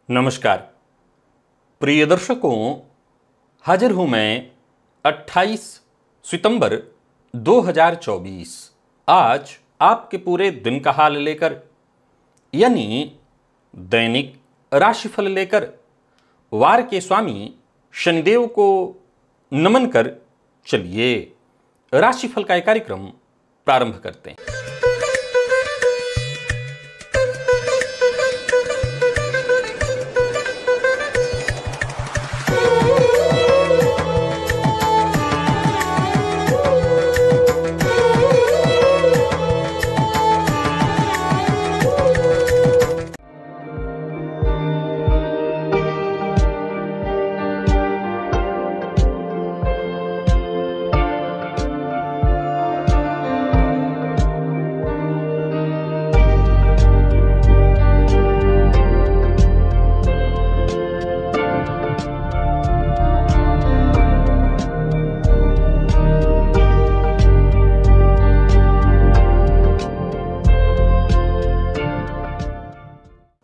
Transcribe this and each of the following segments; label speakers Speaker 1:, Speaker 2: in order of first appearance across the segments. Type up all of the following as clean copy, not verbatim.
Speaker 1: नमस्कार प्रिय दर्शकों, हाजिर हूं मैं 28 सितंबर 2024 आज आपके पूरे दिन का हाल लेकर, यानी दैनिक राशिफल लेकर वार के स्वामी शनिदेव को नमन कर चलिए राशिफल का एक कार्यक्रम प्रारंभ करते हैं।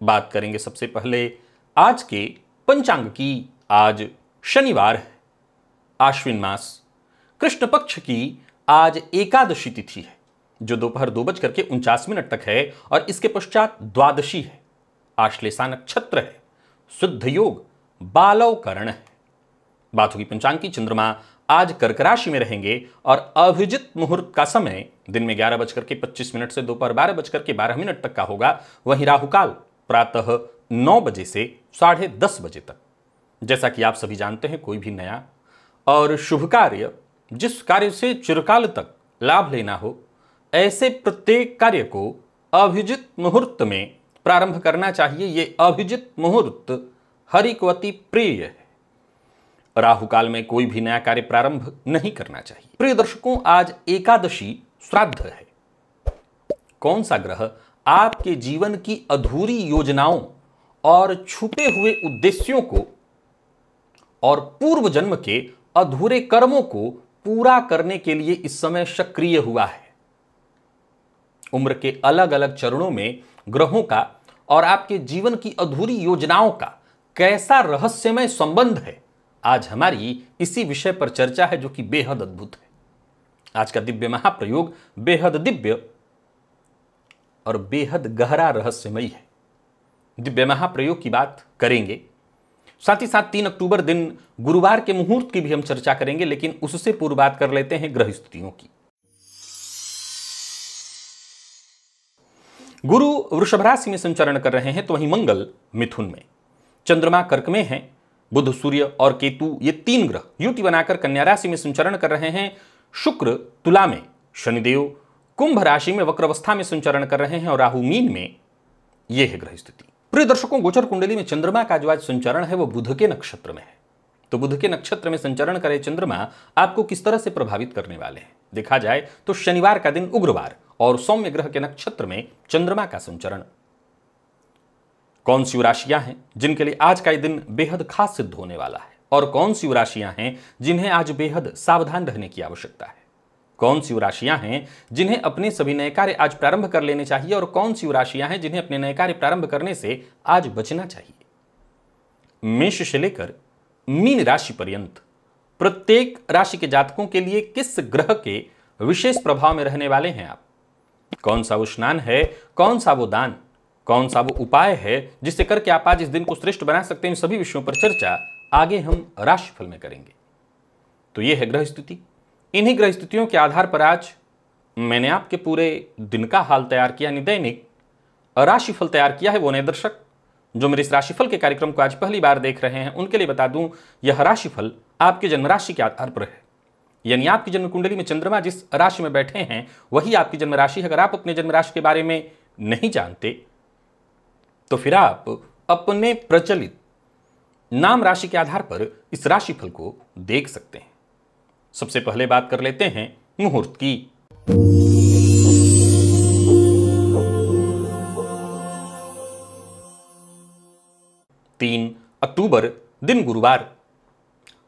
Speaker 1: बात करेंगे सबसे पहले आज के पंचांग की। आज शनिवार है, आश्विन मास, कृष्ण पक्ष की आज एकादशी तिथि है जो दोपहर 2:49 तक है और इसके पश्चात द्वादशी है। आश्लेषा नक्षत्र है, शुद्ध योग, बालव करण है। बात होगी पंचांग की। चंद्रमा आज कर्क राशि में रहेंगे और अभिजित मुहूर्त का समय दिन में 11:25 से दोपहर 12:12 तक का होगा। वहीं राहुकाल प्रातः 9 बजे से 10:30 बजे तक। जैसा कि आप सभी जानते हैं, कोई भी नया और शुभ कार्य, जिस कार्य से चिरकाल तक लाभ लेना हो, ऐसे प्रत्येक कार्य को अभिजित मुहूर्त में प्रारंभ करना चाहिए। ये अभिजित मुहूर्त हरि को अति प्रिय है। राहुकाल में कोई भी नया कार्य प्रारंभ नहीं करना चाहिए। प्रिय दर्शकों, आज एकादशी श्राद्ध है। कौन सा ग्रह आपके जीवन की अधूरी योजनाओं और छुपे हुए उद्देश्यों को और पूर्व जन्म के अधूरे कर्मों को पूरा करने के लिए इस समय सक्रिय हुआ है। उम्र के अलग अलग चरणों में ग्रहों का और आपके जीवन की अधूरी योजनाओं का कैसा रहस्यमय संबंध है, आज हमारी इसी विषय पर चर्चा है, जो कि बेहद अद्भुत है। आज का दिव्य महाप्रयोग बेहद दिव्य और बेहद गहरा रहस्यमयी है। दिव्य महाप्रयोग की बात करेंगे, साथ ही साथ 3 अक्टूबर दिन गुरुवार के मुहूर्त की भी हम चर्चा करेंगे, लेकिन उससे पूर्व बात कर लेते हैं ग्रह स्थितियों की। गुरु वृषभ राशि में संचरण कर रहे हैं, तो वहीं मंगल मिथुन में, चंद्रमा कर्क में है, बुध, सूर्य और केतु ये 3 ग्रह युति बनाकर कन्या राशि में संचरण कर रहे हैं। शुक्र तुला में, शनिदेव कुंभ राशि में वक्रावस्था में संचरण कर रहे हैं और राहु मीन में। यह है ग्रह स्थिति। प्रिय दर्शकों, गोचर कुंडली में चंद्रमा का जो आज संचरण है वो बुध के नक्षत्र में है। तो बुध के नक्षत्र में संचरण करे चंद्रमा आपको किस तरह से प्रभावित करने वाले हैं, देखा जाए तो शनिवार का दिन उग्रवार और सौम्य ग्रह के नक्षत्र में चंद्रमा का संचरण। कौन सी राशियां हैं जिनके लिए आज का दिन बेहद खास सिद्ध होने वाला है, और कौन सी राशियां हैं जिन्हें आज बेहद सावधान रहने की आवश्यकता है। कौन सी राशियां हैं जिन्हें अपने सभी नए कार्य आज प्रारंभ कर लेने चाहिए, और कौन सी राशियां हैं जिन्हें अपने नए कार्य प्रारंभ करने से आज बचना चाहिए। मेष से लेकर मीन राशि पर्यंत प्रत्येक राशि के जातकों के लिए किस ग्रह के विशेष प्रभाव में रहने वाले हैं आप, कौन सा वो स्नान है, कौन सा वो दान, कौन सा वो उपाय है जिससे करके आप आज इस दिन को श्रेष्ठ बना सकते हैं, इन सभी विषयों पर चर्चा आगे हम राशिफल में करेंगे। तो यह है ग्रह स्थिति। इन्हीं ग्रह स्थितियों के आधार पर आज मैंने आपके पूरे दिन का हाल तैयार किया, यानी दैनिक राशिफल तैयार किया है। वो नए दर्शक जो मेरे इस राशिफल के कार्यक्रम को आज पहली बार देख रहे हैं, उनके लिए बता दूं, यह राशिफल आपके जन्म राशि के आधार पर है। यानी आपकी जन्म कुंडली में चंद्रमा जिस राशि में बैठे हैं वही आपकी जन्म राशि है। अगर आप अपने जन्म राशि के बारे में नहीं जानते तो फिर आप अपने प्रचलित नाम राशि के आधार पर इस राशिफल को देख सकते हैं। सबसे पहले बात कर लेते हैं मुहूर्त की। 3 अक्टूबर दिन गुरुवार,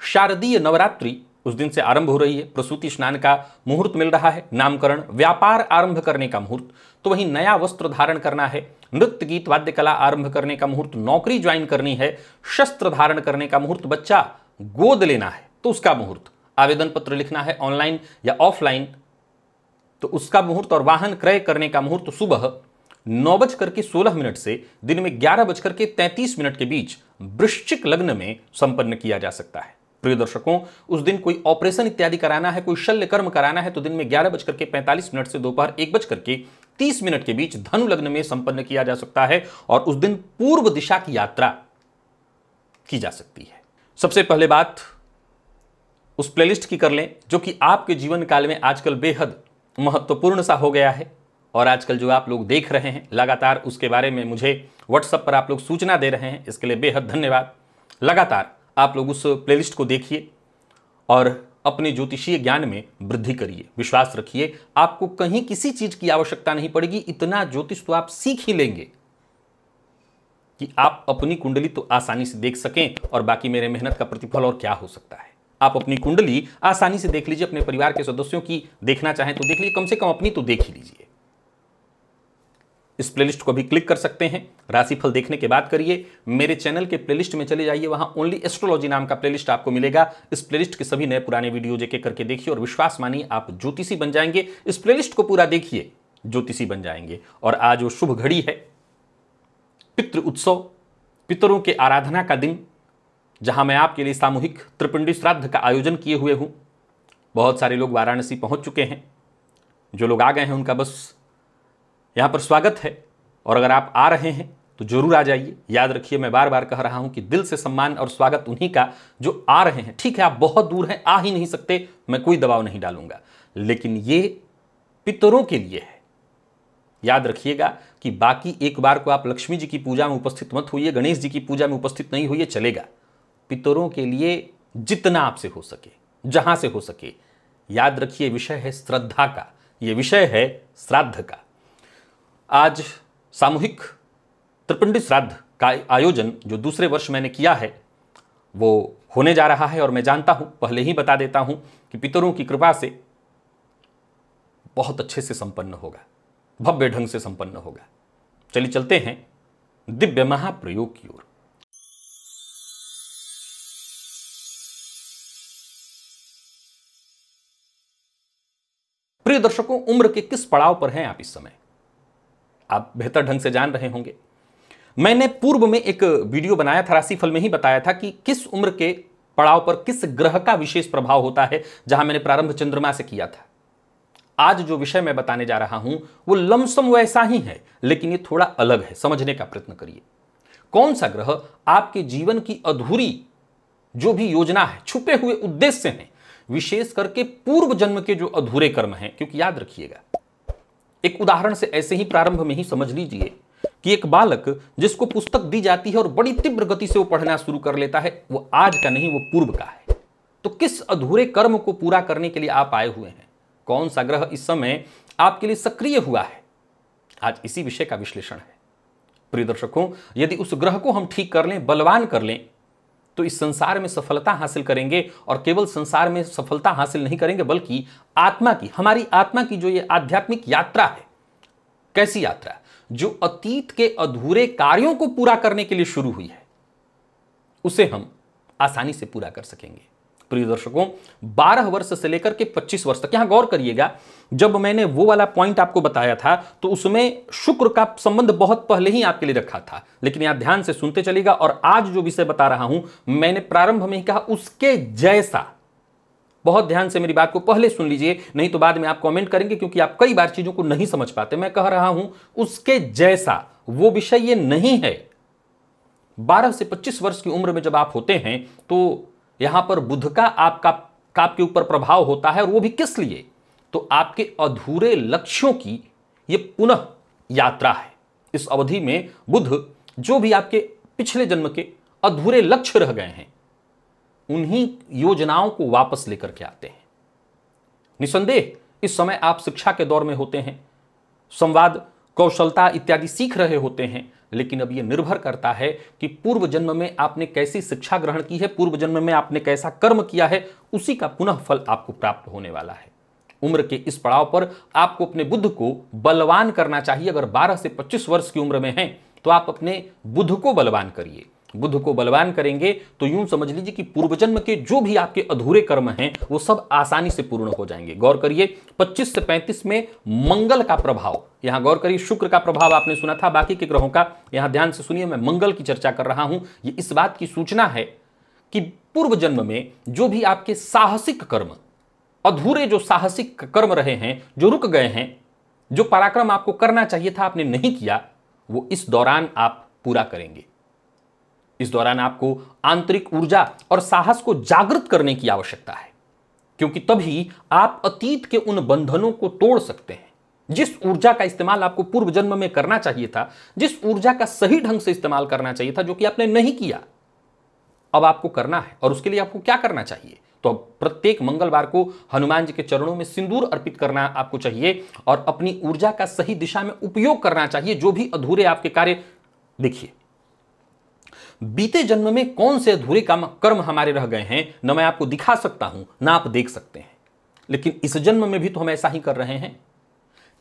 Speaker 1: शारदीय नवरात्रि उस दिन से आरंभ हो रही है। प्रसूति स्नान का मुहूर्त मिल रहा है, नामकरण, व्यापार आरंभ करने का मुहूर्त। तो वहीं नया वस्त्र धारण करना है, नृत्य गीत वाद्य कला आरंभ करने का मुहूर्त, नौकरी ज्वाइन करनी है, शस्त्र धारण करने का मुहूर्त, बच्चा गोद लेना है तो उसका मुहूर्त, आवेदन पत्र लिखना है ऑनलाइन या ऑफलाइन तो उसका मुहूर्त, और वाहन क्रय करने का मुहूर्त सुबह 9:16 से दिन में 11:33 के बीच वृश्चिक लग्न में संपन्न किया जा सकता है। प्रिय दर्शकों, उस दिन कोई ऑपरेशन इत्यादि कराना है, कोई शल्य कर्म कराना है तो दिन में 11:45 से दोपहर 1:30 के बीच धनु लग्न में संपन्न किया जा सकता है और उस दिन पूर्व दिशा की यात्रा की जा सकती है। सबसे पहले बात उस प्लेलिस्ट की कर लें जो कि आपके जीवन काल में आजकल बेहद महत्वपूर्ण सा हो गया है, और आजकल जो आप लोग देख रहे हैं लगातार उसके बारे में मुझे व्हाट्सएप पर आप लोग सूचना दे रहे हैं, इसके लिए बेहद धन्यवाद। लगातार आप लोग उस प्लेलिस्ट को देखिए और अपने ज्योतिषीय ज्ञान में वृद्धि करिए। विश्वास रखिए, आपको कहीं किसी चीज की आवश्यकता नहीं पड़ेगी, इतना ज्योतिष तो आप सीख ही लेंगे कि आप अपनी कुंडली तो आसानी से देख सकें, और बाकी मेरे मेहनत का प्रतिफल और क्या हो सकता है। आप अपनी कुंडली आसानी से देख लीजिए, अपने परिवार के सदस्यों की देखना चाहें तो देख लीजिए, कम से कम अपनी तो देख ही लीजिए। इस प्लेलिस्ट को भी क्लिक कर सकते हैं, राशिफल देखने के बाद करिए। मेरे चैनल के प्लेलिस्ट में चले जाइए, वहां ओनली एस्ट्रोलॉजी नाम का प्लेलिस्ट आपको मिलेगा। इस प्लेलिस्ट के सभी नए पुराने वीडियो एक एक करके देखिए और विश्वास मानिए आप ज्योतिषी बन जाएंगे। इस प्लेलिस्ट को पूरा देखिए, ज्योतिषी बन जाएंगे। और आज वो शुभ घड़ी है, पितृ उत्सव, पितरों के आराधना का दिन, जहां मैं आपके लिए सामूहिक त्रिपिंडी श्राद्ध का आयोजन किए हुए हूं। बहुत सारे लोग वाराणसी पहुंच चुके हैं, जो लोग आ गए हैं उनका बस यहां पर स्वागत है, और अगर आप आ रहे हैं तो जरूर आ जाइए। याद रखिए, मैं बार बार कह रहा हूं कि दिल से सम्मान और स्वागत उन्हीं का जो आ रहे हैं। ठीक है, आप बहुत दूर हैं, आ ही नहीं सकते, मैं कोई दबाव नहीं डालूंगा, लेकिन ये पितरों के लिए है। याद रखिएगा कि बाकी एक बार को आप लक्ष्मी जी की पूजा में उपस्थित मत होइए, गणेश जी की पूजा में उपस्थित नहीं होइए, चलेगा। पितरों के लिए जितना आपसे हो सके, जहां से हो सके। याद रखिए, विषय है श्रद्धा का, यह विषय है श्राद्ध का। आज सामूहिक त्रिपिंडी श्राद्ध का आयोजन जो दूसरे वर्ष मैंने किया है वो होने जा रहा है, और मैं जानता हूं, पहले ही बता देता हूं कि पितरों की कृपा से बहुत अच्छे से संपन्न होगा, भव्य ढंग से संपन्न होगा। चलिए चलते हैं दिव्य महाप्रयोग की ओर। प्रिय दर्शकों, उम्र के किस पड़ाव पर हैं आप इस समय, आप बेहतर ढंग से जान रहे होंगे। मैंने पूर्व में एक वीडियो बनाया था, राशिफल में ही बताया था कि किस उम्र के पड़ाव पर किस ग्रह का विशेष प्रभाव होता है, जहां मैंने प्रारंभ चंद्रमा से किया था। आज जो विषय मैं बताने जा रहा हूं वो लमसम वैसा ही है, लेकिन ये थोड़ा अलग है। समझने का प्रयत्न करिए, कौन सा ग्रह आपके जीवन की अधूरी जो भी योजना है, छुपे हुए उद्देश्य हैं, विशेष करके पूर्व जन्म के जो अधूरे कर्म हैं। क्योंकि याद रखिएगा, एक उदाहरण से ऐसे ही प्रारंभ में ही समझ लीजिए कि एक बालक जिसको पुस्तक दी जाती है और बड़ी तीव्र गति से वो पढ़ना शुरू कर लेता है, वो आज का नहीं, वो पूर्व का है। तो किस अधूरे कर्म को पूरा करने के लिए आप आए हुए हैं, कौन सा ग्रह इस समय आपके लिए सक्रिय हुआ है, आज इसी विषय का विश्लेषण है। प्रिय दर्शकों, यदि उस ग्रह को हम ठीक कर लें, बलवान कर लें, तो इस संसार में सफलता हासिल करेंगे। और केवल संसार में सफलता हासिल नहीं करेंगे, बल्कि आत्मा की, हमारी आत्मा की जो ये आध्यात्मिक यात्रा है, कैसी यात्रा, जो अतीत के अधूरे कार्यों को पूरा करने के लिए शुरू हुई है, उसे हम आसानी से पूरा कर सकेंगे। प्रिय दर्शकों, 12 वर्ष से लेकर के 25 वर्ष तक, यहां गौर करिएगा, जब मैंने वो वाला पॉइंट आपको बताया था तो उसमें शुक्र का संबंध बहुत पहले ही आपके लिए रखा था, लेकिन यहां ध्यान से सुनते चलिएगा। और आज जो विषय बता रहा हूं, मैंने प्रारंभ में ही कहा उसके जैसा। बहुत ध्यान से मेरी बात को पहले सुन लीजिए, नहीं तो बाद में आप कमेंट करेंगे, क्योंकि आप कई बार चीजों को नहीं समझ पाते। मैं कह रहा हूं उसके जैसा, वो विषय ये नहीं है। 12 से 25 वर्ष की उम्र में जब आप होते हैं तो यहां पर बुध का आपके ऊपर प्रभाव होता है, और वो भी किस लिए, तो आपके अधूरे लक्ष्यों की ये पुनः यात्रा है। इस अवधि में बुध जो भी आपके पिछले जन्म के अधूरे लक्ष्य रह गए हैं, उन्हीं योजनाओं को वापस लेकर के आते हैं। निसंदेह इस समय आप शिक्षा के दौर में होते हैं, संवाद, कौशलता इत्यादि सीख रहे होते हैं, लेकिन अब यह निर्भर करता है कि पूर्व जन्म में आपने कैसी शिक्षा ग्रहण की है, पूर्व जन्म में आपने कैसा कर्म किया है, उसी का पुनः फल आपको प्राप्त होने वाला है। उम्र के इस पड़ाव पर आपको अपने बुद्ध को बलवान करना चाहिए। अगर 12 से 25 वर्ष की उम्र में हैं तो आप अपने बुद्ध को बलवान करिए। बुद्ध को बलवान करेंगे तो यूं समझ लीजिए कि पूर्व जन्म के जो भी आपके अधूरे कर्म हैं वो सब आसानी से पूर्ण हो जाएंगे। गौर करिए 25 से 35 में मंगल का प्रभाव, यहां गौर करिए शुक्र का प्रभाव आपने सुना था, बाकी के ग्रहों का यहां ध्यान से सुनिए, मैं मंगल की चर्चा कर रहा हूं। ये इस बात की सूचना है कि पूर्व जन्म में जो भी आपके साहसिक कर्म, अधूरे जो साहसिक कर्म रहे हैं, जो रुक गए हैं, जो पराक्रम आपको करना चाहिए था आपने नहीं किया, वो इस दौरान आप पूरा करेंगे। इस दौरान आपको आंतरिक ऊर्जा और साहस को जागृत करने की आवश्यकता है, क्योंकि तभी आप अतीत के उन बंधनों को तोड़ सकते हैं। जिस ऊर्जा का इस्तेमाल आपको पूर्व जन्म में करना चाहिए था, जिस ऊर्जा का सही ढंग से इस्तेमाल करना चाहिए था, जो कि आपने नहीं किया, अब आपको करना है। और उसके लिए आपको क्या करना चाहिए? तो प्रत्येक मंगलवार को हनुमान जी के चरणों में सिंदूर अर्पित करना आपको चाहिए और अपनी ऊर्जा का सही दिशा में उपयोग करना चाहिए। जो भी अधूरे आपके कार्य, देखिए बीते जन्म में कौन से अधूरे कर्म हमारे रह गए हैं, न मैं आपको दिखा सकता हूं ना आप देख सकते हैं, लेकिन इस जन्म में भी तो हम ऐसा ही कर रहे हैं।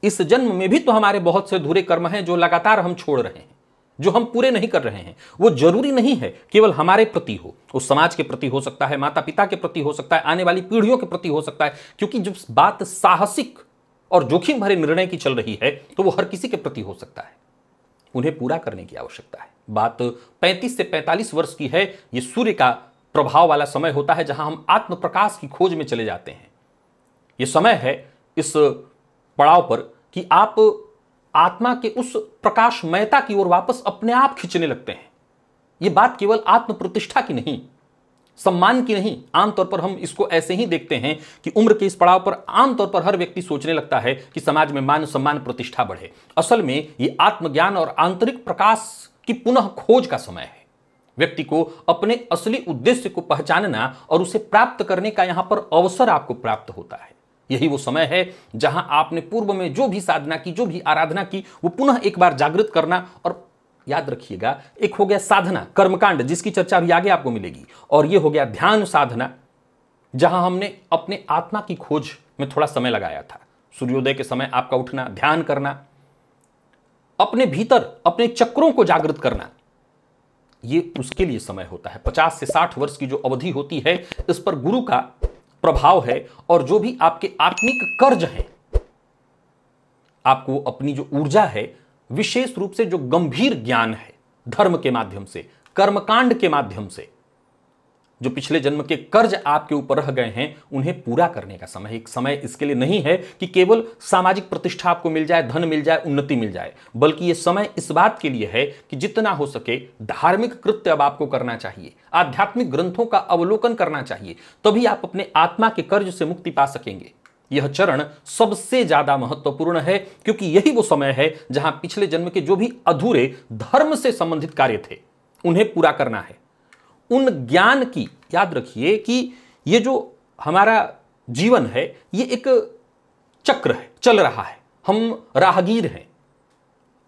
Speaker 1: इस जन्म में भी तो हमारे बहुत से अधूरे कर्म हैं जो लगातार हम छोड़ रहे हैं, जो हम पूरे नहीं कर रहे हैं। वो जरूरी नहीं है केवल हमारे प्रति हो, उस समाज के प्रति हो सकता है, माता पिता के प्रति हो सकता है, आने वाली पीढ़ियों के प्रति हो सकता है। क्योंकि जब बात साहसिक और जोखिम भरे निर्णय की चल रही है तो वो हर किसी के प्रति हो सकता है, उन्हें पूरा करने की आवश्यकता है। बात 35 से 45 वर्ष की है। ये सूर्य का प्रभाव वाला समय होता है जहां हम आत्म प्रकाश की खोज में चले जाते हैं। यह समय है इस पड़ाव पर कि आप आत्मा के उस प्रकाशमयता की ओर वापस अपने आप खींचने लगते हैं। यह बात केवल आत्म प्रतिष्ठा की नहीं, सम्मान की नहीं। आमतौर पर हम इसको ऐसे ही देखते हैं कि उम्र के इस पड़ाव पर आमतौर पर हर व्यक्ति सोचने लगता है कि समाज में मान सम्मान प्रतिष्ठा बढ़े। असल में यह आत्मज्ञान और आंतरिक प्रकाश की पुनः खोज का समय है। व्यक्ति को अपने असली उद्देश्य को पहचानना और उसे प्राप्त करने का यहां पर अवसर आपको प्राप्त होता है। यही वो समय है जहां आपने पूर्व में जो भी साधना की, जो भी आराधना की, वो पुनः एक बार जागृत करना। और याद रखिएगा, एक हो गया साधना, कर्मकांड, जिसकी चर्चा अभी आगे आपको मिलेगी, और ये हो गया ध्यान साधना, जहां हमने अपने आत्मा की खोज में थोड़ा समय लगाया था। सूर्योदय के समय आपका उठना, ध्यान करना, अपने भीतर अपने चक्रों को जागृत करना, ये उसके लिए समय होता है। 50 से 60 वर्ष की जो अवधि होती है, इस पर गुरु का प्रभाव है। और जो भी आपके आत्मिक कर्ज हैं, आपको अपनी जो ऊर्जा है, विशेष रूप से जो गंभीर ज्ञान है, धर्म के माध्यम से, कर्मकांड के माध्यम से, जो पिछले जन्म के कर्ज आपके ऊपर रह गए हैं, उन्हें पूरा करने का समय। एक समय इसके लिए नहीं है कि केवल सामाजिक प्रतिष्ठा आपको मिल जाए, धन मिल जाए, उन्नति मिल जाए, बल्कि यह समय इस बात के लिए है कि जितना हो सके धार्मिक कृत्य अब आपको करना चाहिए, आध्यात्मिक ग्रंथों का अवलोकन करना चाहिए, तभी आप अपने आत्मा के कर्ज से मुक्ति पा सकेंगे। यह चरण सबसे ज्यादा महत्वपूर्ण है, क्योंकि यही वो समय है जहां पिछले जन्म के जो भी अधूरे धर्म से संबंधित कार्य थे, उन्हें पूरा करना है। उन ज्ञान की, याद रखिए कि ये जो हमारा जीवन है, ये एक चक्र है, चल रहा है, हम राहगीर हैं।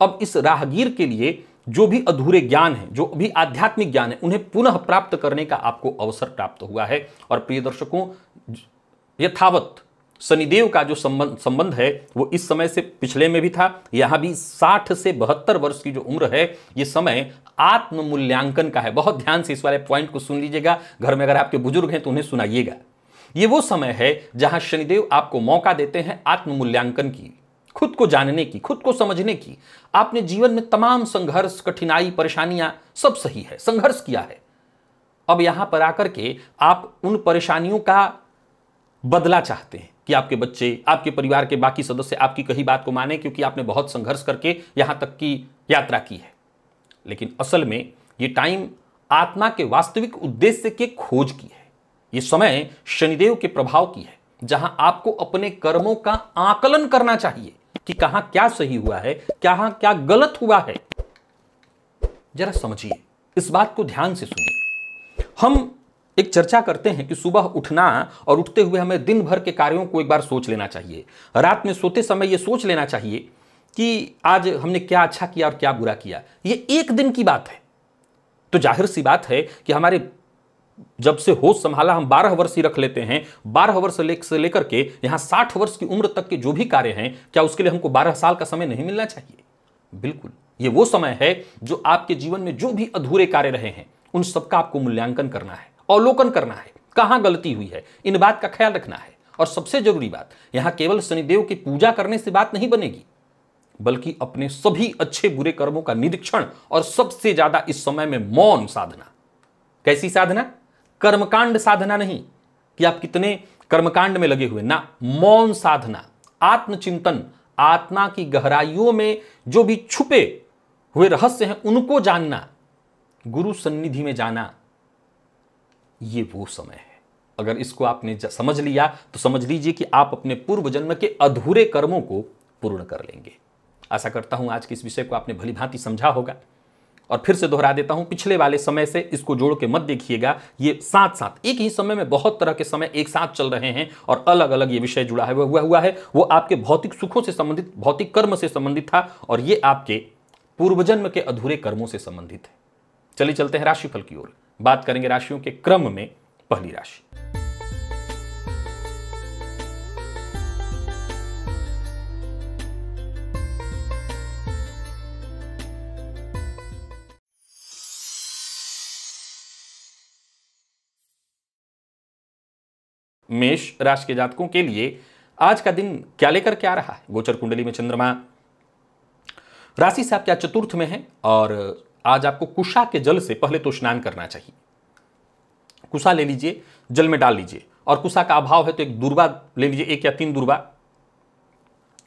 Speaker 1: अब इस राहगीर के लिए जो भी अधूरे ज्ञान है, जो भी आध्यात्मिक ज्ञान है, उन्हें पुनः प्राप्त करने का आपको अवसर प्राप्त हुआ है। और प्रिय दर्शकों, यथावत शनिदेव का जो संबंध है वो इस समय से पिछले में भी था, यहां भी 60 से 72 वर्ष की जो उम्र है, ये समय आत्म मूल्यांकन का है। बहुत ध्यान से इस वाले पॉइंट को सुन लीजिएगा, घर में अगर आपके बुजुर्ग हैं तो उन्हें सुनाइएगा। ये वो समय है जहां शनिदेव आपको मौका देते हैं आत्म मूल्यांकन की, खुद को जानने की, खुद को समझने की। आपने जीवन में तमाम संघर्ष, कठिनाई, परेशानियां सब सही है, संघर्ष किया है। अब यहां पर आकर के आप उन परेशानियों का बदला चाहते हैं कि आपके बच्चे, आपके परिवार के बाकी सदस्य आपकी कही बात को माने, क्योंकि आपने बहुत संघर्ष करके यहां तक की यात्रा की है। लेकिन असल में ये टाइम आत्मा के वास्तविक उद्देश्य के खोज की है। ये समय शनिदेव के प्रभाव की है, जहां आपको अपने कर्मों का आकलन करना चाहिए कि कहां क्या सही हुआ है, कहां क्या गलत हुआ है। जरा समझिए, इस बात को ध्यान से सुनिए। हम एक चर्चा करते हैं कि सुबह उठना और उठते हुए हमें दिन भर के कार्यों को एक बार सोच लेना चाहिए। रात में सोते समय यह सोच लेना चाहिए कि आज हमने क्या अच्छा किया और क्या बुरा किया। यह एक दिन की बात है, तो जाहिर सी बात है कि हमारे जब से होश संभाला हम 12 वर्ष ही रख लेते हैं। 12 वर्ष से लेकर के यहां 60 वर्ष की उम्र तक के जो भी कार्य हैं, क्या उसके लिए हमको 12 साल का समय नहीं मिलना चाहिए? बिल्कुल, ये वो समय है जो आपके जीवन में जो भी अधूरे कार्य रहे हैं उन सबका आपको मूल्यांकन करना है, अवलोकन करना है, कहां गलती हुई है, इन बात का ख्याल रखना है। और सबसे जरूरी बात, यहां केवल शनिदेव की पूजा करने से बात नहीं बनेगी, बल्कि अपने सभी अच्छे बुरे कर्मों का निरीक्षण और सबसे ज्यादा इस समय में मौन साधना। कैसी साधना? कर्मकांड साधना नहीं कि आप कितने कर्मकांड में लगे हुए ना, मौन साधना, आत्मचिंतन, आत्मा की गहराइयों में जो भी छुपे हुए रहस्य हैं उनको जानना, गुरु सन्निधि में जाना, ये वो समय है। अगर इसको आपने समझ लिया तो समझ लीजिए कि आप अपने पूर्व जन्म के अधूरे कर्मों को पूर्ण कर लेंगे। आशा करता हूं आज के इस विषय को आपने भली भांति समझा होगा। और फिर से दोहरा देता हूं, पिछले वाले समय से इसको जोड़ के मत देखिएगा, ये साथ साथ एक ही समय में बहुत तरह के समय एक साथ चल रहे हैं और अलग अलग ये विषय जुड़ा हुआ है। वो आपके भौतिक सुखों से संबंधित, भौतिक कर्म से संबंधित था, और ये आपके पूर्वजन्म के अधूरे कर्मों से संबंधित है। चलिए चलते हैं राशिफल की ओर। बात करेंगे राशियों के क्रम में। पहली राशि मेष राशि के जातकों के लिए आज का दिन क्या लेकर के आ रहा है? गोचर कुंडली में चंद्रमा राशि से आपके चतुर्थ में है, और आज आपको कुशा के जल से पहले तो स्नान करना चाहिए। कुशा ले लीजिए, जल में डाल लीजिए, और कुशा का अभाव है तो एक दूर्वा ले लीजिए, 1 या 3 दूर्वा,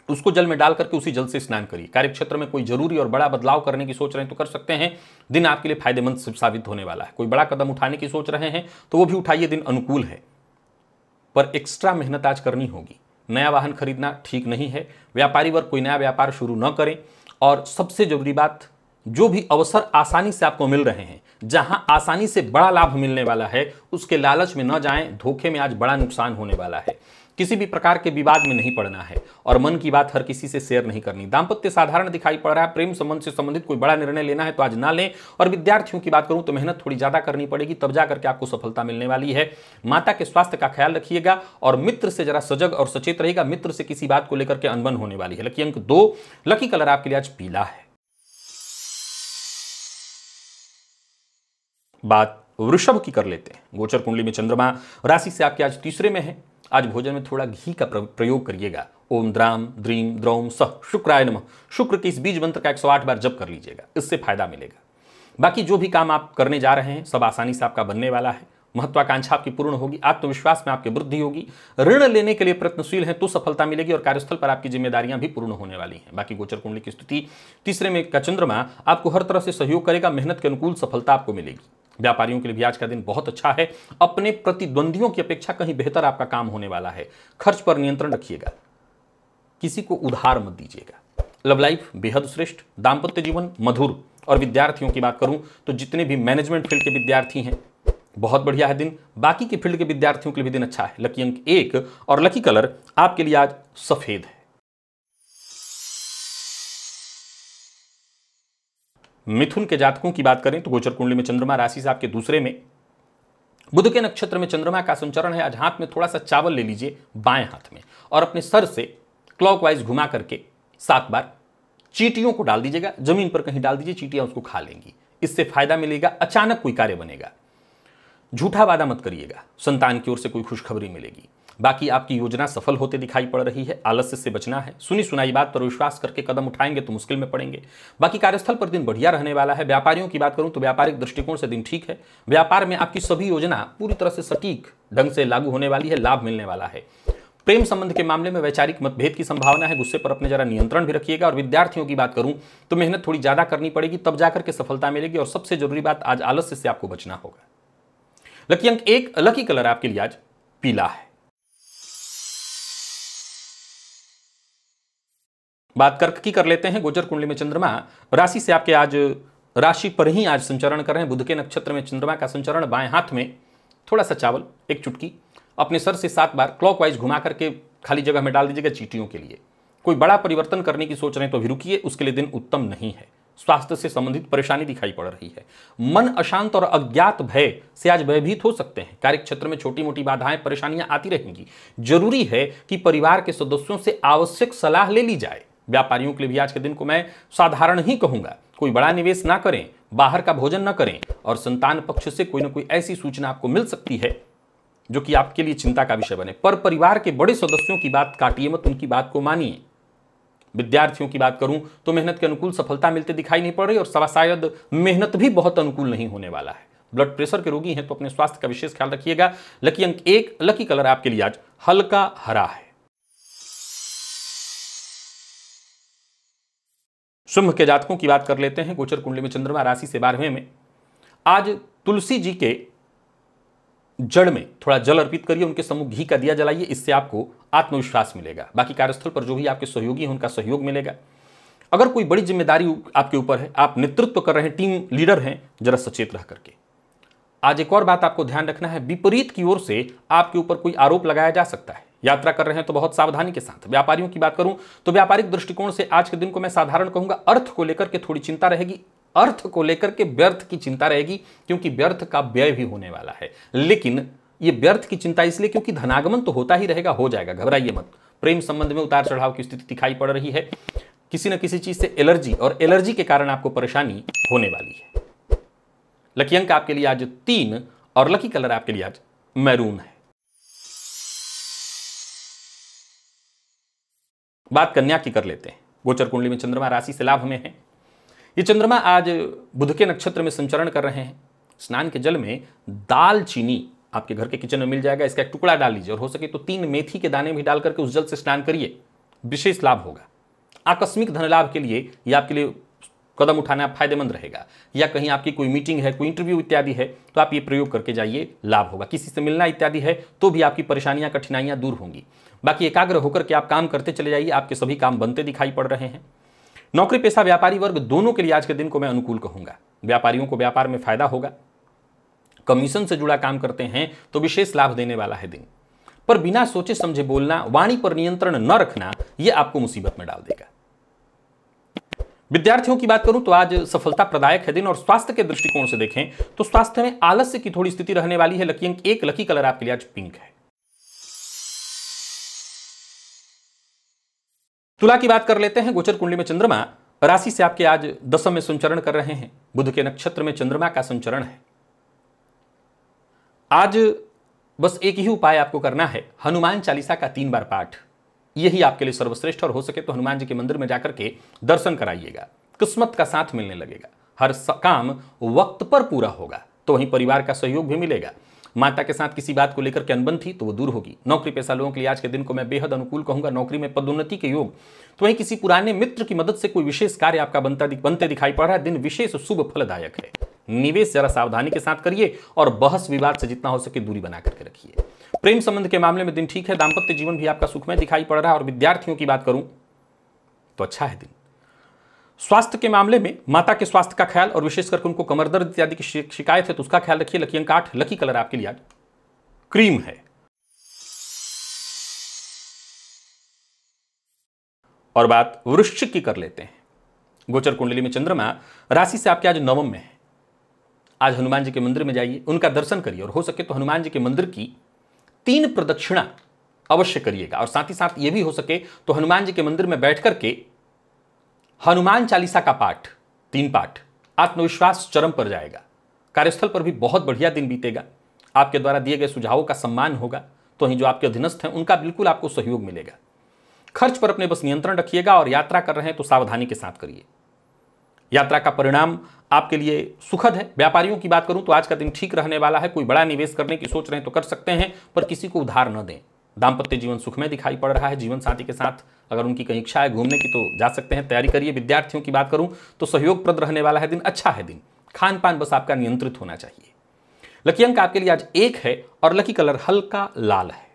Speaker 1: उसको जल में डाल करके उसी जल से स्नान करिए। कार्यक्षेत्र में कोई जरूरी और बड़ा बदलाव करने की सोच रहे हैं तो कर सकते हैं, दिन आपके लिए फायदेमंद साबित होने वाला है। कोई बड़ा कदम उठाने की सोच रहे हैं तो वो भी उठाइए, दिन अनुकूल है, पर एक्स्ट्रा मेहनत आज करनी होगी। नया वाहन खरीदना ठीक नहीं है। व्यापारी वर्ग कोई नया व्यापार शुरू न करें। और सबसे जरूरी बात, जो भी अवसर आसानी से आपको मिल रहे हैं, जहां आसानी से बड़ा लाभ मिलने वाला है, उसके लालच में न जाएं। धोखे में आज बड़ा नुकसान होने वाला है। किसी भी प्रकार के विवाद में नहीं पड़ना है, और मन की बात हर किसी से शेयर नहीं करनी। दाम्पत्य साधारण दिखाई पड़ रहा है। प्रेम संबंध से संबंधित कोई बड़ा निर्णय लेना है तो आज ना लें। और विद्यार्थियों की बात करूं तो मेहनत थोड़ी ज्यादा करनी पड़ेगी, तब जाकर के आपको सफलता मिलने वाली है। माता के स्वास्थ्य का ख्याल रखिएगा, और मित्र से जरा सजग और सचेत रहिएगा। मित्र से किसी बात को लेकर के अनबन होने वाली है। लकी अंक 2, लकी कलर आपके लिए आज पीला है। बात वृषभ की कर लेते हैं। गोचर कुंडली में चंद्रमा राशि से आपके आज तीसरे में है। आज भोजन में थोड़ा घी का प्रयोग करिएगा। ओम द्राम द्रीम द्रौम सह शुक्राय नमः, शुक्र के इस बीज मंत्र का 108 बार जप कर लीजिएगा, इससे फायदा मिलेगा। बाकी जो भी काम आप करने जा रहे हैं सब आसानी से आपका बनने वाला है। महत्वाकांक्षा आपकी पूर्ण होगी, आत्मविश्वास में आपकी वृद्धि होगी। ऋण लेने के लिए प्रयत्नशील हैं तो सफलता मिलेगी, और कार्यस्थल पर आपकी जिम्मेदारियां भी पूर्ण होने वाली हैं। बाकी गोचर कुंडली की स्थिति तीसरे में का चंद्रमा आपको हर तरह से सहयोग करेगा। मेहनत के अनुकूल सफलता आपको मिलेगी। व्यापारियों के लिए भी आज का दिन बहुत अच्छा है। अपने प्रतिद्वंदियों की अपेक्षा कहीं बेहतर आपका काम होने वाला है। खर्च पर नियंत्रण रखिएगा, किसी को उधार मत दीजिएगा। लव लाइफ बेहद श्रेष्ठ, दाम्पत्य जीवन मधुर। और विद्यार्थियों की बात करूं तो जितने भी मैनेजमेंट फील्ड के विद्यार्थी हैं, बहुत बढ़िया है दिन। बाकी के फील्ड के विद्यार्थियों के लिए भी दिन अच्छा है। लकी अंक 1 और लकी कलर आपके लिए आज सफेद है। मिथुन के जातकों की बात करें तो गोचर कुंडली में चंद्रमा राशि से आपके दूसरे में, बुध के नक्षत्र में चंद्रमा का संचरण है। आज हाथ में थोड़ा सा चावल ले लीजिए बाएं हाथ में, और अपने सर से क्लॉकवाइज घुमा करके 7 बार चींटियों को डाल दीजिएगा। जमीन पर कहीं डाल दीजिए, चींटियां उसको खा लेंगी। इससे फायदा मिलेगा। अचानक कोई कार्य बनेगा। झूठा वादा मत करिएगा, संतान की ओर से कोई खुशखबरी मिलेगी। बाकी आपकी योजना सफल होते दिखाई पड़ रही है। आलस्य से बचना है। सुनी सुनाई बात पर विश्वास करके कदम उठाएंगे तो मुश्किल में पड़ेंगे। बाकी कार्यस्थल पर दिन बढ़िया रहने वाला है। व्यापारियों की बात करूं तो व्यापारिक दृष्टिकोण से दिन ठीक है। व्यापार में आपकी सभी योजना पूरी तरह से सटीक ढंग से लागू होने वाली है। लाभ मिलने वाला है। प्रेम संबंध के मामले में वैचारिक मतभेद की संभावना है। गुस्से पर अपने जरा नियंत्रण भी रखिएगा। और विद्यार्थियों की बात करूं तो मेहनत थोड़ी ज्यादा करनी पड़ेगी, तब जाकर के सफलता मिलेगी। और सबसे जरूरी बात, आज आलस्य से आपको बचना होगा। लकी अंक 1, लकी कलर आपके लिए आज पीला है। बात कर्क की कर लेते हैं। गोचर कुंडली में चंद्रमा राशि से आपके आज राशि पर ही आज संचरण कर रहे हैं। बुध के नक्षत्र में चंद्रमा का संचरण। बाएं हाथ में थोड़ा सा चावल, 1 चुटकी, अपने सर से 7 बार क्लॉकवाइज घुमा करके खाली जगह में डाल दीजिएगा चींटियों के लिए। कोई बड़ा परिवर्तन करने की सोच रहे हैं तो अभी रुकिए, उसके लिए दिन उत्तम नहीं है। स्वास्थ्य से संबंधित परेशानी दिखाई पड़ रही है। मन अशांत और अज्ञात भय से आज भयभीत हो सकते हैं। कार्य क्षेत्र में छोटी मोटी बाधाएं परेशानियां आती रहेंगी। जरूरी है कि परिवार के सदस्यों से आवश्यक सलाह ले ली जाए। व्यापारियों के लिए भी आज के दिन को मैं साधारण ही कहूंगा। कोई बड़ा निवेश ना करें, बाहर का भोजन न करें, और संतान पक्ष से कोई ना कोई ऐसी सूचना आपको मिल सकती है जो कि आपके लिए चिंता का विषय बने। पर परिवार के बड़े सदस्यों की बात काटिए मत, उनकी बात को मानिए। विद्यार्थियों की बात करूं तो मेहनत के अनुकूल सफलता मिलते दिखाई नहीं पड़ रही, और शायद मेहनत भी बहुत अनुकूल नहीं होने वाला है। ब्लड प्रेशर के रोगी हैं तो अपने स्वास्थ्य का विशेष ख्याल रखिएगा। लकी अंक 1, लकी कलर आपके लिए आज हल्का हरा है। सिंह के जातकों की बात कर लेते हैं। गोचर कुंडली में चंद्रमा राशि से 12वें में। आज तुलसी जी के जड़ में थोड़ा जल अर्पित करिए, उनके सम्मुख घी का दिया जलाइए, इससे आपको आत्मविश्वास मिलेगा। बाकी कार्यस्थल पर जो भी आपके सहयोगी हैं उनका सहयोग मिलेगा। अगर कोई बड़ी जिम्मेदारी आपके ऊपर है, आप नेतृत्व कर रहे हैं, टीम लीडर हैं, जरा सचेत रह करके। आज एक और बात आपको ध्यान रखना है, विपरीत की ओर से आपके ऊपर कोई आरोप लगाया जा सकता है। यात्रा कर रहे हैं तो बहुत सावधानी के साथ। व्यापारियों की बात करूं तो व्यापारिक दृष्टिकोण से आज के दिन को मैं साधारण कहूंगा। अर्थ को लेकर के थोड़ी चिंता रहेगी, अर्थ को लेकर के व्यर्थ की चिंता रहेगी, क्योंकि व्यर्थ का व्यय भी होने वाला है। लेकिन ये व्यर्थ की चिंता इसलिए क्योंकि धनागमन तो होता ही रहेगा, हो जाएगा, घबराइए मत। प्रेम संबंध में उतार चढ़ाव की स्थिति दिखाई पड़ रही है। किसी न किसी चीज से एलर्जी, और एलर्जी के कारण आपको परेशानी होने वाली है। लकी अंक आपके लिए आज 3 और लकी कलर आपके लिए आज मैरून है। बात कन्या की कर लेते हैं। गोचर कुंडली में चंद्रमा राशि से लाभ में है। ये चंद्रमा आज बुध के नक्षत्र में संचरण कर रहे हैं। स्नान के जल में दाल चीनी आपके घर के किचन में मिल जाएगा, इसका एक टुकड़ा डाल लीजिए, और हो सके तो 3 मेथी के दाने भी डाल करके उस जल से स्नान करिए, विशेष लाभ होगा। आकस्मिक धन लाभ के लिए यह आपके लिए कदम उठाना फायदेमंद रहेगा। या कहीं आपकी कोई मीटिंग है, कोई इंटरव्यू इत्यादि है, तो आप ये प्रयोग करके जाइए, लाभ होगा। किसी से मिलना इत्यादि है तो भी आपकी परेशानियां, कठिनाइयां दूर होंगी। बाकी एकाग्र होकर के आप काम करते चले जाइए, आपके सभी काम बनते दिखाई पड़ रहे हैं। नौकरी पेशा व्यापारी वर्ग दोनों के लिए आज के दिन को मैं अनुकूल कहूंगा। व्यापारियों को व्यापार में फायदा होगा। कमीशन से जुड़ा काम करते हैं तो विशेष लाभ देने वाला है दिन। पर बिना सोचे समझे बोलना, वाणी पर नियंत्रण न रखना, यह आपको मुसीबत में डाल देगा। विद्यार्थियों की बात करूं तो आज सफलता प्रदायक है दिन, और स्वास्थ्य के दृष्टिकोण से देखें तो स्वास्थ्य में आलस्य की थोड़ी स्थिति रहने वाली है। लकी अंक 1, लकी कलर आपके लिए आज पिंक है। तुला की बात कर लेते हैं। गोचर कुंडली में चंद्रमा राशि से आपके आज 10वें में संचरण कर रहे हैं। बुध के नक्षत्र में चंद्रमा का संचरण है। आज बस एक ही उपाय आपको करना है, हनुमान चालीसा का 3 बार पाठ। यही आपके लिए सर्वश्रेष्ठ, और हो सके तो हनुमान जी के मंदिर में जाकर के दर्शन कराइएगा। किस्मत का साथ मिलने लगेगा, हर काम वक्त पर पूरा होगा, तो वहीं परिवार का सहयोग भी मिलेगा। माता के साथ किसी बात को लेकर के अनबन थी तो वो दूर होगी। नौकरी पेशा लोगों के लिए आज के दिन को मैं बेहद अनुकूल कहूंगा। नौकरी में पदोन्नति के योग, तो वहीं किसी पुराने मित्र की मदद से कोई विशेष कार्य आपका बनते दिखाई पड़ रहा है। दिन विशेष शुभ फलदायक है। निवेश जरा सावधानी के साथ करिए, और बहस विवाद से जितना हो सके दूरी बना करके रखिए। प्रेम संबंध के मामले में दिन ठीक है। दांपत्य जीवन भी आपका सुखमय दिखाई पड़ रहा है। और विद्यार्थियों की बात करूं तो अच्छा है दिन। स्वास्थ्य के मामले में माता के स्वास्थ्य का ख्याल, और विशेष करके उनको कमर दर्द इत्यादि की शिकायत है तो उसका ख्याल रखिए। लकी अंक 8, लकी कलर आपके लिए आज क्रीम है। और बात वृश्चिक की कर लेते हैं। गोचर कुंडली में चंद्रमा राशि से आपके आज 9वें में है। आज हनुमान जी के मंदिर में जाइए, उनका दर्शन करिए, और हो सके तो हनुमान जी के मंदिर की 3 प्रदक्षिणा अवश्य करिएगा। और साथ ही साथ ये भी हो सके तो हनुमान जी के मंदिर में बैठ करके हनुमान चालीसा का पाठ, 3 पाठ, आत्मविश्वास चरम पर जाएगा। कार्यस्थल पर भी बहुत बढ़िया दिन बीतेगा। आपके द्वारा दिए गए सुझावों का सम्मान होगा, तो वहीं जो आपके अधीनस्थ हैं उनका बिल्कुल आपको सहयोग मिलेगा। खर्च पर अपने बस नियंत्रण रखिएगा, और यात्रा कर रहे हैं तो सावधानी के साथ करिए। यात्रा का परिणाम आपके लिए सुखद है। व्यापारियों की बात करूं तो आज का दिन ठीक रहने वाला है। कोई बड़ा निवेश करने की सोच रहे हैं तो कर सकते हैं, पर किसी को उधार न दें। दांपत्य जीवन सुखमय दिखाई पड़ रहा है। जीवन साथी के साथ अगर उनकी कहीं इच्छा है घूमने की तो जा सकते हैं, तैयारी करिए। विद्यार्थियों की बात करूं तो सहयोगप्रद रहने वाला है दिन, अच्छा है दिन। खान पान बस आपका नियंत्रित होना चाहिए। लकी अंक आपके लिए आज 1 है, और लकी कलर हल्का लाल है।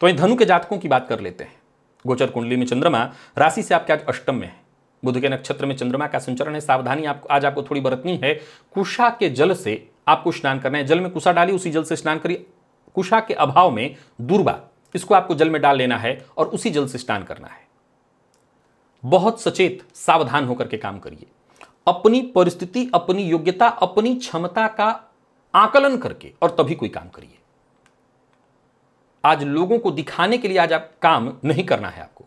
Speaker 1: तो वहीं धनु के जातकों की बात कर लेते हैं। गोचर कुंडली में चंद्रमा राशि से आपके आज 8वें में है। बुध के नक्षत्र में चंद्रमा का संचरण है। सावधानी आज आपको थोड़ी बरतनी है। कुशा के जल से आपको स्नान करना है। जल में कुशा डालिए, उसी जल से स्नान करिए। कुशा के अभाव में दूर्वा, इसको आपको जल में डाल लेना है और उसी जल से स्नान करना है। बहुत सचेत सावधान होकर के काम करिए। अपनी परिस्थिति, अपनी योग्यता, अपनी क्षमता का आकलन करके और तभी कोई काम करिए। आज लोगों को दिखाने के लिए आज आप काम नहीं करना है। आपको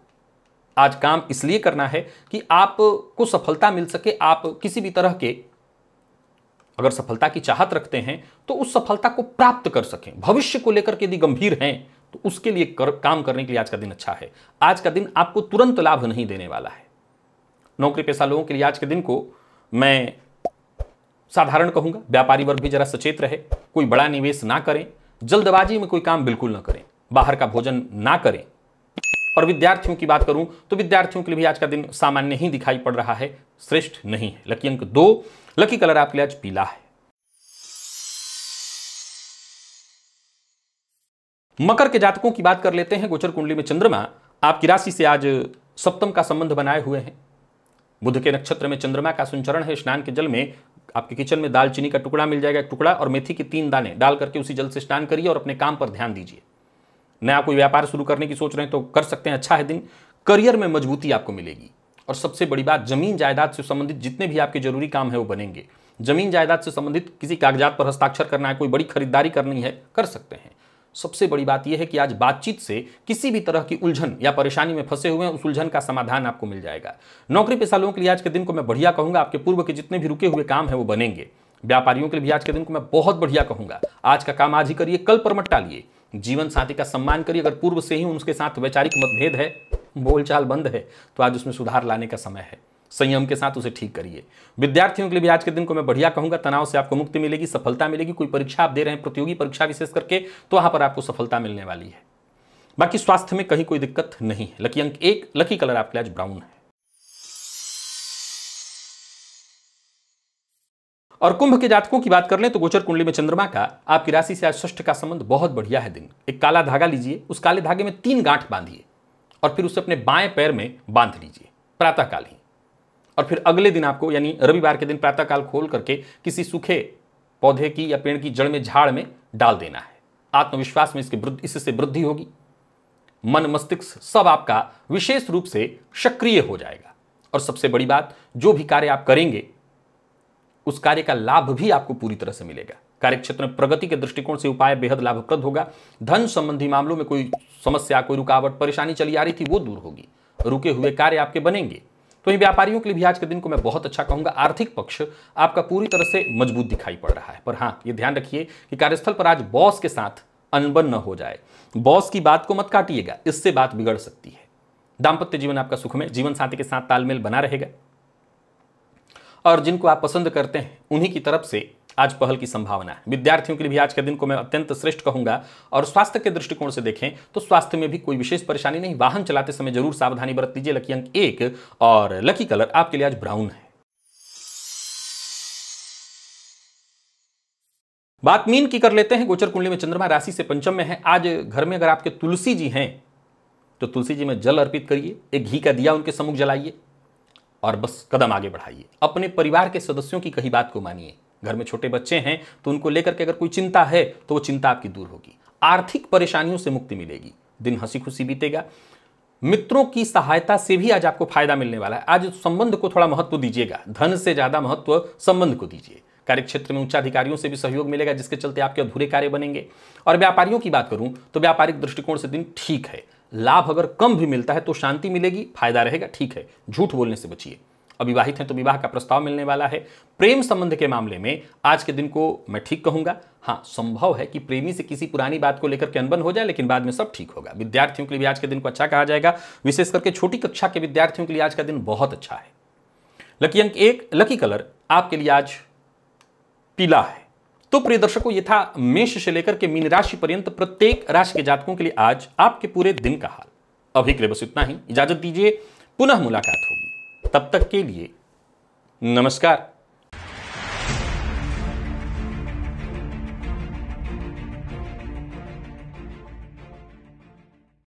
Speaker 1: आज काम इसलिए करना है कि आपको सफलता मिल सके। आप किसी भी तरह के अगर सफलता की चाहत रखते हैं तो उस सफलता को प्राप्त कर सकें। भविष्य को लेकर के यदि गंभीर हैं तो उसके लिए काम करने के लिए आज का दिन अच्छा है। आज का दिन आपको तुरंत लाभ नहीं देने वाला है। नौकरी पेशा लोगों के लिए आज के दिन को मैं साधारण कहूंगा। व्यापारी वर्ग भी जरा सचेत रहे, कोई बड़ा निवेश ना करें, जल्दबाजी में कोई काम बिल्कुल ना करें, बाहर का भोजन ना करें। और विद्यार्थियों की बात करूं तो विद्यार्थियों के लिए भी आज का दिन सामान्य ही दिखाई पड़ रहा है, श्रेष्ठ नहीं है। लकी अंक 2, लकी कलर आपके लिए आज पीला है। मकर के जातकों की बात कर लेते हैं। गोचर कुंडली में चंद्रमा आपकी राशि से आज सप्तम का संबंध बनाए हुए हैं। बुध के नक्षत्र में चंद्रमा का संचरण है। स्नान के जल में आपके किचन में दालचीनी का टुकड़ा मिल जाएगा, एक टुकड़ा, और मेथी के 3 दाने डाल करके उसी जल से स्नान करिए और अपने काम पर ध्यान दीजिए। नया कोई व्यापार शुरू करने की सोच रहे हैं तो कर सकते हैं, अच्छा है दिन। करियर में मजबूती आपको मिलेगी। और सबसे बड़ी बात, जमीन जायदाद से संबंधित जितने भी आपके जरूरी काम है वो बनेंगे। जमीन जायदाद से संबंधित किसी कागजात पर हस्ताक्षर करना है, कोई बड़ी खरीदारी करनी है, कर सकते हैं। सबसे बड़ी बात यह है कि आज बातचीत से किसी भी तरह की उलझन या परेशानी में फंसे हुए हैं, उस उलझन का समाधान आपको मिल जाएगा। नौकरी पेशा लोगों के लिए आज के दिन को मैं बढ़िया कहूंगा। आपके पूर्व के जितने भी रुके हुए काम है वो बनेंगे। व्यापारियों के लिए भी आज के दिन को मैं बहुत बढ़िया कहूंगा। आज का काम आज ही करिए, कल पर मत टालिए। जीवन साथी का सम्मान करिए। अगर पूर्व से ही उनके साथ वैचारिक मतभेद है, बोलचाल बंद है, तो आज उसमें सुधार लाने का समय है। संयम के साथ उसे ठीक करिए। विद्यार्थियों के लिए भी आज के दिन को मैं बढ़िया कहूंगा। तनाव से आपको मुक्ति मिलेगी, सफलता मिलेगी। कोई परीक्षा आप दे रहे हैं, प्रतियोगी परीक्षा विशेष करके, तो वहां पर आपको सफलता मिलने वाली है। बाकी स्वास्थ्य में कहीं कोई दिक्कत नहीं है। लकी अंक 1, लकी कलर आपके लिए आज ब्राउन है। और कुंभ के जातकों की बात कर लें तो गोचर कुंडली में चंद्रमा का आपकी राशि से आज षष्ठ का संबंध बहुत बढ़िया है दिन। एक काला धागा लीजिए, उस काले धागे में 3 गांठ बांधिए और फिर उसे अपने बाएं पैर में बांध लीजिए प्रातःकाल ही। और फिर अगले दिन आपको यानी रविवार के दिन प्रातःकाल खोल करके किसी सूखे पौधे की या पेड़ की जड़ में, झाड़ में डाल देना है। आत्मविश्वास में इससे वृद्धि होगी। मन मस्तिष्क सब आपका विशेष रूप से सक्रिय हो जाएगा। और सबसे बड़ी बात, जो भी कार्य आप करेंगे उस कार्य का लाभ भी आपको पूरी तरह से मिलेगा। कार्यक्षेत्र में प्रगति के दृष्टिकोण से उपाय बेहद लाभप्रद होगा। धन संबंधी मामलों में कोई समस्या, कोई रुकावट, परेशानी चली आ रही थी, वो दूर होगी। रुके हुए कार्य आपके बनेंगे। तो इन व्यापारियों के लिए भी आज के दिन को मैं बहुत अच्छा कहूंगा। आर्थिक पक्ष आपका पूरी तरह से मजबूत दिखाई पड़ रहा है। पर हाँ, ये ध्यान रखिए कि कार्यस्थल पर आज बॉस के साथ अनबन न हो जाए। बॉस की बात को मत काटिएगा, इससे बात बिगड़ सकती है। दाम्पत्य जीवन आपका सुखमय, जीवन साथी के साथ तालमेल बना रहेगा। और जिनको आप पसंद करते हैं उन्हीं की तरफ से आज पहल की संभावना है। विद्यार्थियों के लिए भी आज के दिन को मैं अत्यंत श्रेष्ठ कहूंगा। और स्वास्थ्य के दृष्टिकोण से देखें तो स्वास्थ्य में भी कोई विशेष परेशानी नहीं। वाहन चलाते समय जरूर सावधानी बरत लीजिए। लकी अंक 1 और लकी कलर आपके लिए आज ब्राउन है। बात मीन की कर लेते हैं। गोचर कुंडली में चंद्रमा राशि से पंचम में है। आज घर में अगर आपके तुलसी जी हैं तो तुलसी जी में जल अर्पित करिए, एक घी का दिया उनके सम्मुख जलाइए और बस कदम आगे बढ़ाइए। अपने परिवार के सदस्यों की कही बात को मानिए। घर में छोटे बच्चे हैं तो उनको लेकर के अगर कोई चिंता है तो वो चिंता आपकी दूर होगी। आर्थिक परेशानियों से मुक्ति मिलेगी। दिन हंसी खुशी बीतेगा। मित्रों की सहायता से भी आज आपको फायदा मिलने वाला है। आज संबंध को थोड़ा महत्व दीजिएगा। धन से ज्यादा महत्व संबंध को दीजिए। कार्यक्षेत्र में उच्चाधिकारियों से भी सहयोग मिलेगा, जिसके चलते आपके अधूरे कार्य बनेंगे। और व्यापारियों की बात करूं तो व्यापारिक दृष्टिकोण से दिन ठीक है। लाभ अगर कम भी मिलता है तो शांति मिलेगी, फायदा रहेगा, ठीक है। झूठ बोलने से बचिए। अविवाहित हैं तो विवाह का प्रस्ताव मिलने वाला है। प्रेम संबंध के मामले में आज के दिन को मैं ठीक कहूंगा। हाँ, संभव है कि प्रेमी से किसी पुरानी बात को लेकर के अनबन हो जाए, लेकिन बाद में सब ठीक होगा। विद्यार्थियों के लिए भी आज के दिन को अच्छा कहा जाएगा। विशेष करके छोटी कक्षा के विद्यार्थियों के लिए आज का दिन बहुत अच्छा है। लकी अंक 1, लकी कलर आपके लिए आज पीला है। तो प्रिय दर्शकों, ये था मेष से लेकर के मीन राशि पर्यंत प्रत्येक राशि के जातकों के लिए आज आपके पूरे दिन का हाल। अभी के लिए बस इतना ही। इजाजत दीजिए, पुनः मुलाकात होगी। तब तक के लिए नमस्कार।